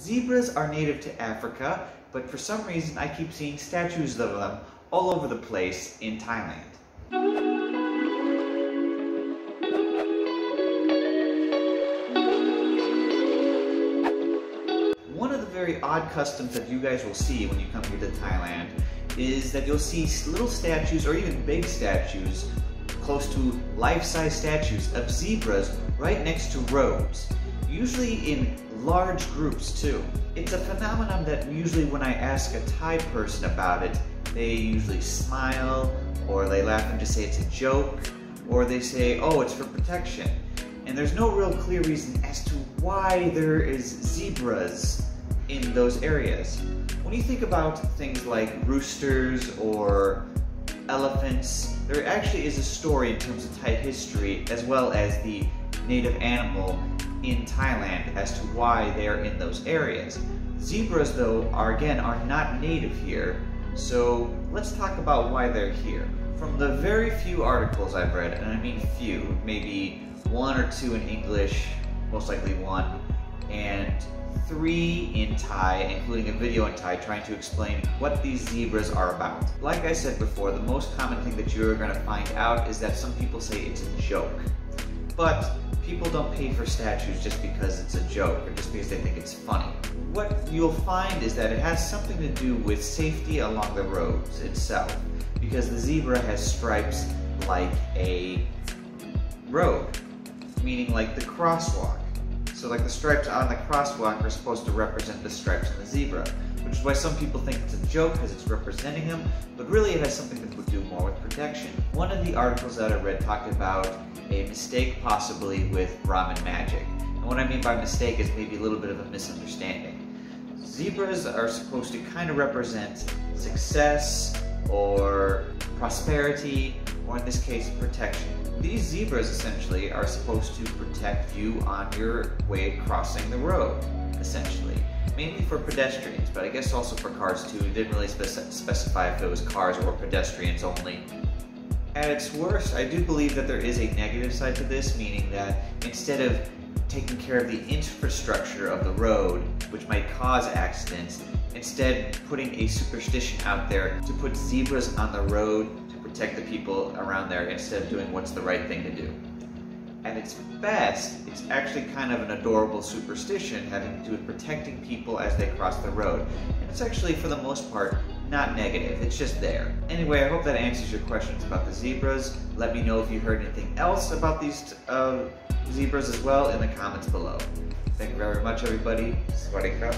Zebras are native to Africa, but for some reason I keep seeing statues of them all over the place in Thailand. One of the very odd customs that you guys will see when you come here to Thailand is that you'll see little statues or even big statues, close to life-size statues of zebras right next to roads, usually in large groups too. It's a phenomenon that usually when I ask a Thai person about it, they usually smile, or they laugh and just say it's a joke, or they say, oh, it's for protection. And there's no real clear reason as to why there is zebras in those areas. When you think about things like roosters or elephants, there actually is a story in terms of Thai history as well as the native animal in Thailand as to why they are in those areas. Zebras, though, are not native here, so let's talk about why they're here. From the very few articles I've read, and I mean few, maybe one or two in English, most likely one, and 3 in Thai, including a video in Thai trying to explain what these zebras are about. Like I said before, the most common thing that you're going to find out is that some people say it's a joke. But people don't pay for statues just because it's a joke or just because they think it's funny. What you'll find is that it has something to do with safety along the roads itself, because the zebra has stripes like a road, meaning like the crosswalk. So like the stripes on the crosswalk are supposed to represent the stripes on the zebra, which is why some people think it's a joke because it's representing them, but really it has something to do more with protection. One of the articles that I read talked about a mistake possibly with Brahmin magic. And what I mean by mistake is maybe a little bit of a misunderstanding. Zebras are supposed to kind of represent success or prosperity, or in this case, protection. These zebras essentially are supposed to protect you on your way crossing the road, essentially. Mainly for pedestrians, but I guess also for cars too. It didn't really specify if it was cars or pedestrians only. At its worst, I do believe that there is a negative side to this, meaning that instead of taking care of the infrastructure of the road, which might cause accidents, instead putting a superstition out there to put zebras on the road to protect the people around there instead of doing what's the right thing to do. At its best, it's actually kind of an adorable superstition having to do with protecting people as they cross the road. And it's actually, for the most part, not negative, it's just there. Anyway, I hope that answers your questions about the zebras. Let me know if you heard anything else about these zebras as well in the comments below. Thank you very much, everybody. Sawasdee krap.